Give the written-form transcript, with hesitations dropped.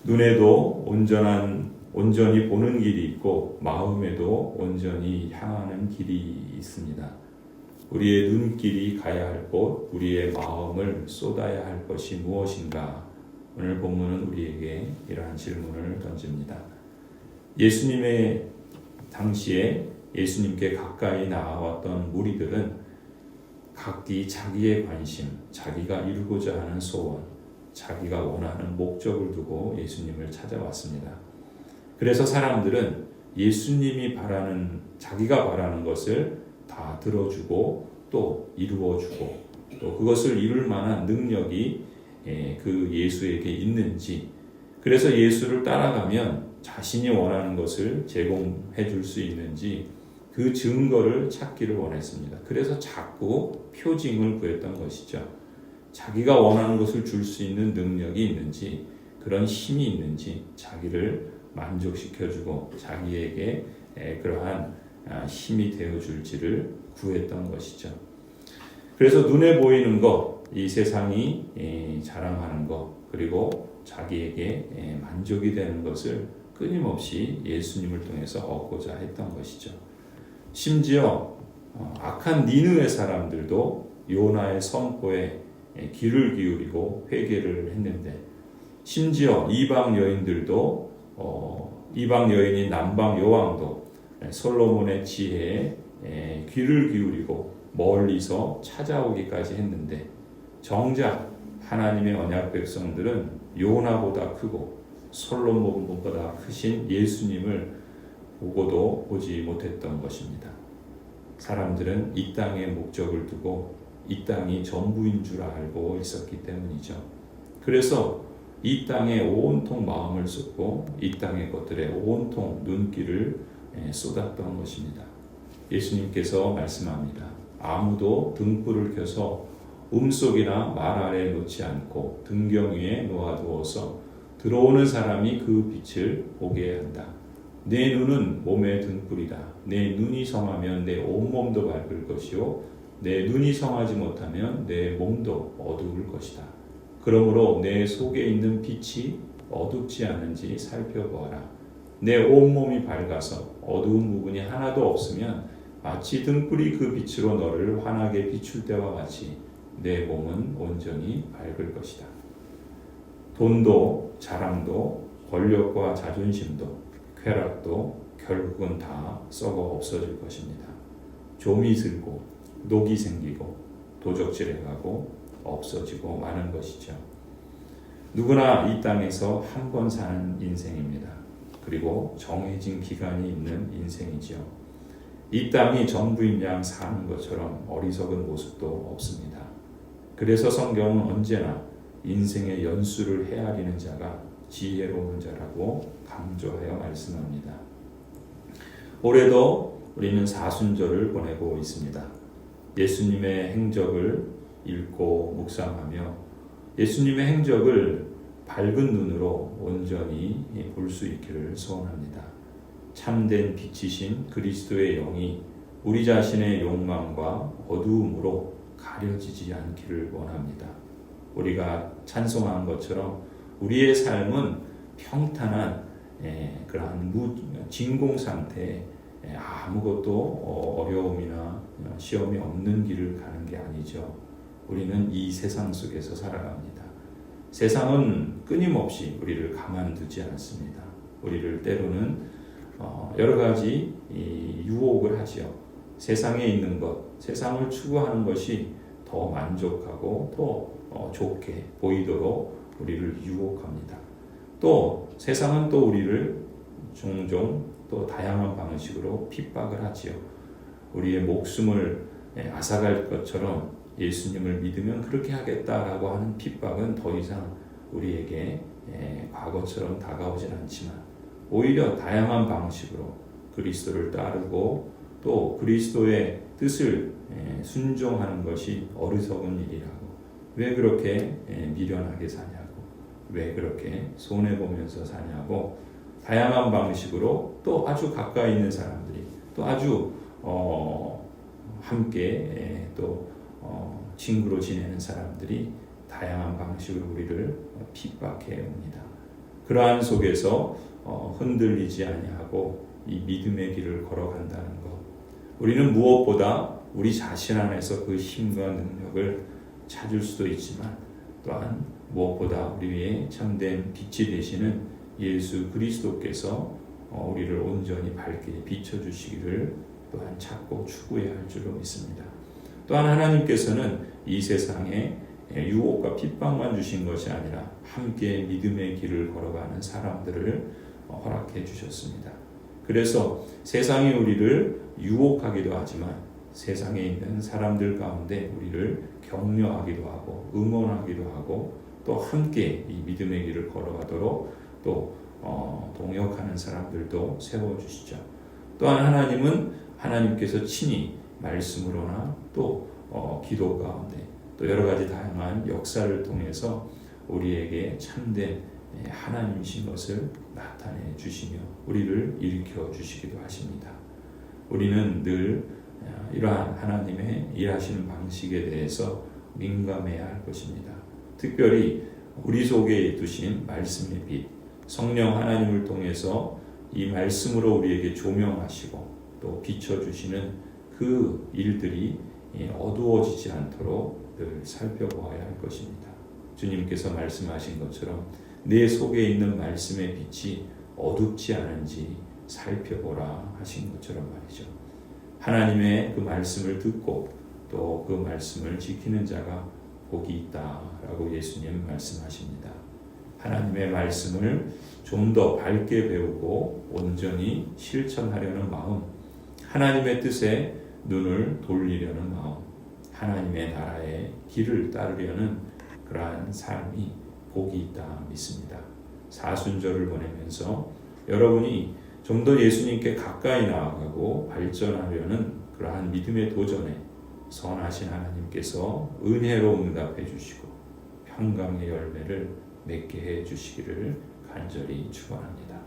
눈에도 온전히 보는 길이 있고 마음에도 온전히 향하는 길이 있습니다. 우리의 눈길이 가야 할 곳, 우리의 마음을 쏟아야 할 것이 무엇인가? 오늘 본문은 우리에게 이러한 질문을 던집니다. 예수님의 당시에 예수님께 가까이 나아왔던 무리들은 각기 자기의 관심, 자기가 이루고자 하는 소원, 자기가 원하는 목적을 두고 예수님을 찾아왔습니다. 그래서 사람들은 예수님이 자기가 바라는 것을 다 들어주고 또 이루어주고 또 그것을 이룰 만한 능력이 그 예수에게 있는지, 그래서 예수를 따라가면 자신이 원하는 것을 제공해 줄 수 있는지 그 증거를 찾기를 원했습니다. 그래서 자꾸 표징을 구했던 것이죠. 자기가 원하는 것을 줄 수 있는 능력이 있는지, 그런 힘이 있는지 자기를 만족시켜주고 자기에게 그러한 힘이 되어줄지를 구했던 것이죠. 그래서 눈에 보이는 것, 이 세상이 자랑하는 것, 그리고 자기에게 만족이 되는 것을 끊임없이 예수님을 통해서 얻고자 했던 것이죠. 심지어 악한 니느웨 사람들도 요나의 선포에 귀를 기울이고 회개를 했는데, 심지어 이방 여인인 남방 여왕도 솔로몬의 지혜에 귀를 기울이고 멀리서 찾아오기까지 했는데, 정작 하나님의 언약 백성들은 요나보다 크고 솔로몬보다 크신 예수님을 보고도 보지 못했던 것입니다. 사람들은 이 땅의 목적을 두고 이 땅이 전부인 줄 알고 있었기 때문이죠. 그래서 이 땅에 온통 마음을 쏟고 이 땅의 것들에 온통 눈길을 쏟았던 것입니다. 예수님께서 말씀합니다. 아무도 등불을 켜서 음속이나 말 아래에 놓지 않고 등경 위에 놓아두어서 들어오는 사람이 그 빛을 보게 한다. 내 눈은 몸의 등불이다. 내 눈이 성하면 내 온몸도 밝을 것이요 내 눈이 성하지 못하면 내 몸도 어두울 것이다. 그러므로 내 속에 있는 빛이 어둡지 않은지 살펴보아라. 내 온몸이 밝아서 어두운 부분이 하나도 없으면 마치 등불이 그 빛으로 너를 환하게 비출 때와 같이 내 몸은 온전히 밝을 것이다. 돈도 자랑도 권력과 자존심도 쾌락도 결국은 다 썩어 없어질 것입니다. 좀이 들고 녹이 생기고 도적질해가고 없어지고 마는 것이죠. 누구나 이 땅에서 한 번 사는 인생입니다. 그리고 정해진 기간이 있는 인생이지요. 이 땅이 전부인 양 사는 것처럼 어리석은 모습도 없습니다. 그래서 성경은 언제나 인생의 연수를 헤아리는 자가 지혜로운 자라고 강조하여 말씀합니다. 올해도 우리는 사순절을 보내고 있습니다. 예수님의 행적을 읽고 묵상하며 예수님의 행적을 밝은 눈으로 온전히 볼 수 있기를 소원합니다. 참된 빛이신 그리스도의 영이 우리 자신의 욕망과 어두움으로 가려지지 않기를 원합니다. 우리가 찬송한 것처럼 우리의 삶은 평탄한 그러한 진공 상태에 아무것도 어려움이나 시험이 없는 길을 가는 게 아니죠. 우리는 이 세상 속에서 살아갑니다. 세상은 끊임없이 우리를 가만두지 않습니다. 우리를 때로는 여러 가지 유혹을 하지요. 세상에 있는 것, 세상을 추구하는 것이 더 만족하고 더 좋게 보이도록 우리를 유혹합니다. 또 세상은 또 우리를 종종 또 다양한 방식으로 핍박을 하지요. 우리의 목숨을 앗아갈 것처럼 예수님을 믿으면 그렇게 하겠다라고 하는 핍박은 더 이상 우리에게 과거처럼 다가오진 않지만 오히려 다양한 방식으로 그리스도를 따르고 또 그리스도의 뜻을 순종하는 것이 어리석은 일이라고, 왜 그렇게 미련하게 사냐고, 왜 그렇게 손해보면서 사냐고 다양한 방식으로 또 아주 가까이 있는 사람들이 또 아주 함께 또 친구로 지내는 사람들이 다양한 방식으로 우리를 핍박해 옵니다. 그러한 속에서 흔들리지 아니하고 이 믿음의 길을 걸어간다는 것. 우리는 무엇보다 우리 자신 안에서 그 힘과 능력을 찾을 수도 있지만 또한 무엇보다 우리 위에 참된 빛이 되시는 예수 그리스도께서 우리를 온전히 밝게 비춰주시기를 또한 찾고 추구해야 할 줄로 믿습니다. 또한 하나님께서는 이 세상에 유혹과 핍박만 주신 것이 아니라 함께 믿음의 길을 걸어가는 사람들을 허락해 주셨습니다. 그래서 세상이 우리를 유혹하기도 하지만 세상에 있는 사람들 가운데 우리를 격려하기도 하고 응원하기도 하고 또 함께 이 믿음의 길을 걸어가도록 또 동역하는 사람들도 세워주시죠. 또한 하나님은 하나님께서 친히 말씀으로나 또 기도 가운데 또 여러 가지 다양한 역사를 통해서 우리에게 참된 하나님이신 것을 나타내 주시며 우리를 일으켜 주시기도 하십니다. 우리는 늘 이러한 하나님의 일하시는 방식에 대해서 민감해야 할 것입니다. 특별히 우리 속에 두신 말씀의 빛, 성령 하나님을 통해서 이 말씀으로 우리에게 조명하시고 또 비춰주시는 그 일들이 어두워지지 않도록 늘 살펴보아야 할 것입니다. 주님께서 말씀하신 것처럼 내 속에 있는 말씀의 빛이 어둡지 않은지 살펴보라 하신 것처럼 말이죠. 하나님의 그 말씀을 듣고 또 그 말씀을 지키는 자가 복이 있다라고 예수님 말씀하십니다. 하나님의 말씀을 좀 더 밝게 배우고 온전히 실천하려는 마음, 하나님의 뜻에 눈을 돌리려는 마음, 하나님의 나라의 길을 따르려는 그러한 삶이 복이 있다 믿습니다. 사순절을 보내면서 여러분이 좀 더 예수님께 가까이 나아가고 발전하려는 그러한 믿음의 도전에 선하신 하나님께서 은혜로 응답해 주시고 평강의 열매를 맺게 해 주시기를 간절히 축원합니다.